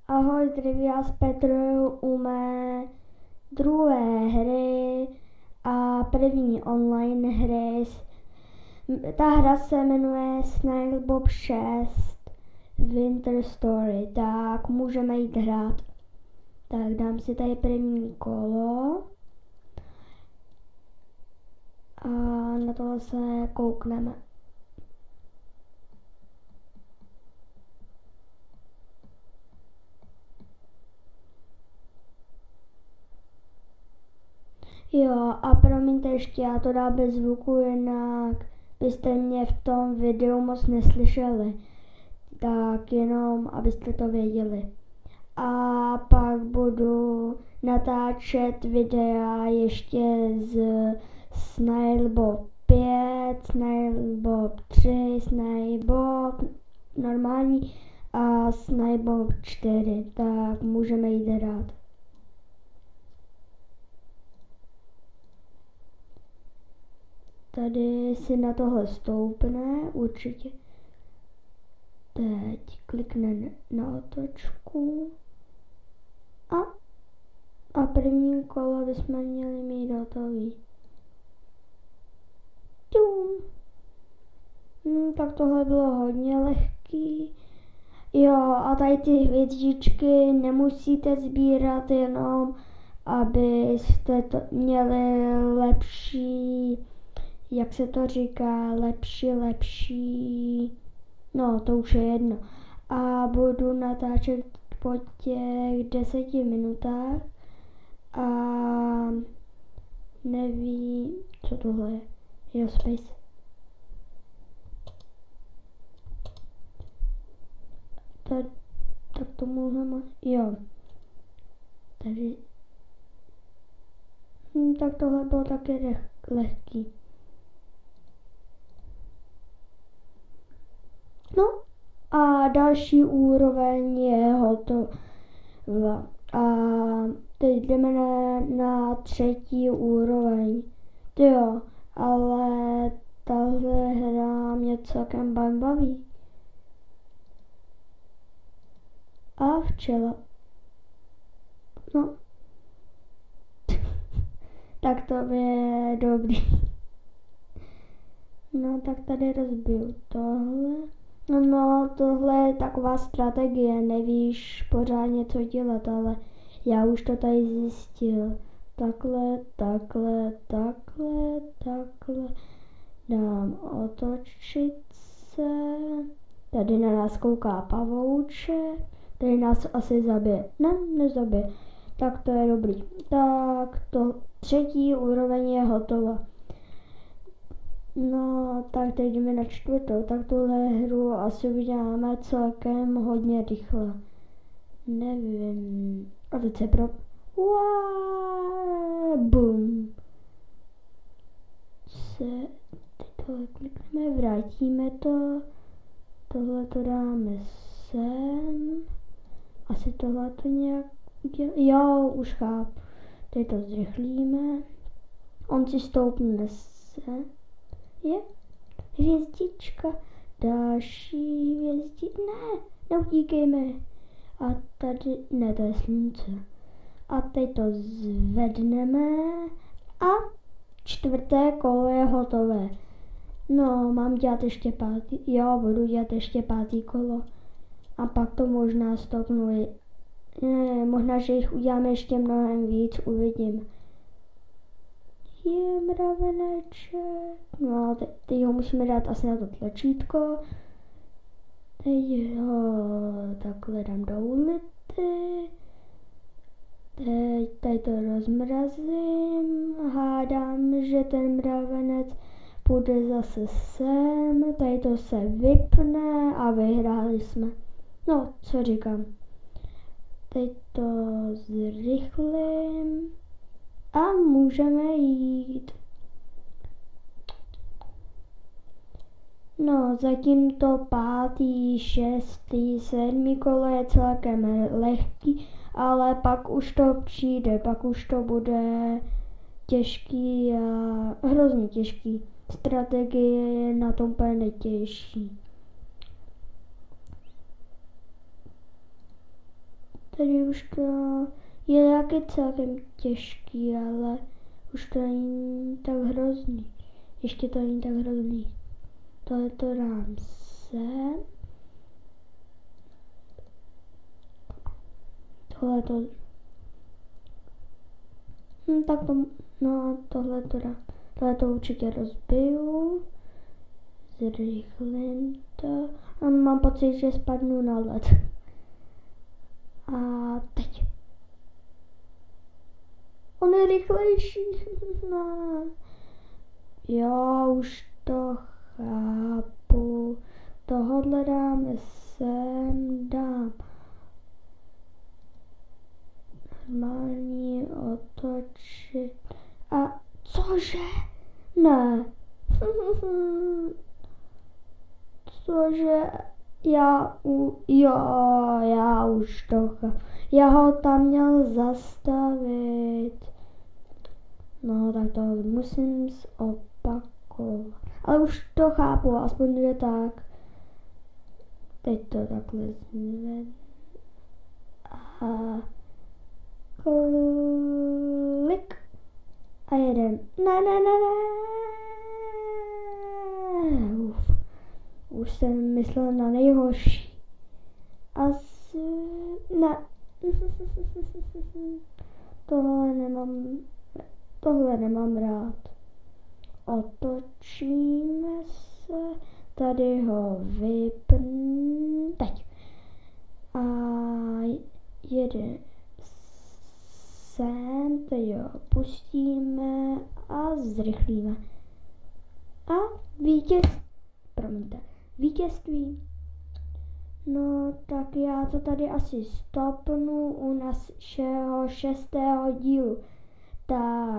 Ahoj, zdraví vás Petr u mé druhé hry a první online hry. Ta hra se jmenuje Snowbob 6 Winter Story, tak můžeme jít hrát. Tak dám si tady první kolo a na tohle se koukneme. Jo, a promiňte ještě, já to dám bez zvuku, jinak byste mě v tom videu moc neslyšeli. Tak jenom, abyste to věděli. A pak budu natáčet videa ještě z Snowbob 5, Snowbob 3, Snowbob normální a Snowbob 4. Tak můžeme jít hrát. Tady si na tohle stoupne, určitě. Teď klikne na otočku a první kolo bychom měli mít hotový. Tak tohle bylo hodně lehký. Jo, a tady ty hvězdičky nemusíte sbírat jenom, abyste to měli lepší, jak se to říká, lepší. No, to už je jedno. A budu natáčet po těch 10 minutách a nevím, co tohle je. Jo, space. Tak to můžeme, jo. Tady. Tak tohle bylo taky lehký. No a další úroveň je hotová. A teď jdeme na třetí úroveň. Jo, ale tahle hra mě celkem baví. A včela. No. Tak to je dobrý. No tak tady rozbiju tohle. No, tohle je taková strategie, nevíš pořádně co dělat, ale já už to tady zjistil. Takhle. Dám otočit se. Tady na nás kouká pavouček. Tady nás asi zabije. Ne, nezabije. Tak to je dobrý. Tak to třetí úroveň je hotová. No, tak teď jdeme na čtvrtou, tak tuhle hru asi uděláme celkem hodně rychle. Nevím. A teď se Bum. Teď tohle klikneme, vrátíme to. Tohle to dáme sem. Asi tohle to nějak udělá. Jo, už chápu. Teď to zrychlíme. On si stoupne se. Je hvězdička, další hvězdička, ne, neutíkejme. A tady, ne, to je slunce. A teď to zvedneme a čtvrté kolo je hotové. No, mám dělat ještě pátý, jo, budu dělat ještě pátý kolo. A pak to možná stopnu. Ne, možná, že jich uděláme ještě mnohem víc, uvidím. Je mraveneček. No, teď ho musíme dát asi na to tlačítko. Teď ho takhle dám do ulity. Teď to rozmrazím. Hádám, že ten mravenec půjde zase sem. Tady to se vypne a vyhráli jsme. No, co říkám. Teď to zrychlím. A můžeme jít. No, zatím to pátý, šestý, sedmý kolo je celkem lehký, ale pak už to přijde, pak už to bude těžký a hrozně těžký. Strategie je na tom úplně nejtěžší. Tady už to je taky celkem těžký, ale už to není tak hrozný. Ještě to není tak hrozný. Tohle to dám sem. Tohle to... tak to... No, tohle to dám. Tohle to určitě rozbiju. Zrychlím to. A mám pocit, že spadnu na led. A teď. On je rychlejší. No. Já už to chápu. Tohle dáme sem, dám normální otočit. A cože? Ne. Cože? Já už to chápu. Já ho tam měl zastavit. No, tak to musím zopakovat. Ale už to chápu, aspoň je tak. Teď to takhle zvednu. A klik. A jedem. Ne. Uf. Už jsem myslel na nejhorší. Asi... Ne. Tohle nemám rád. Otočíme se. Tady ho vypnu. Teď. A jede sem. Teď ho pustíme a zrychlíme. A vítězství. No, tak já to tady asi stopnu u našeho 6. dílu. Tak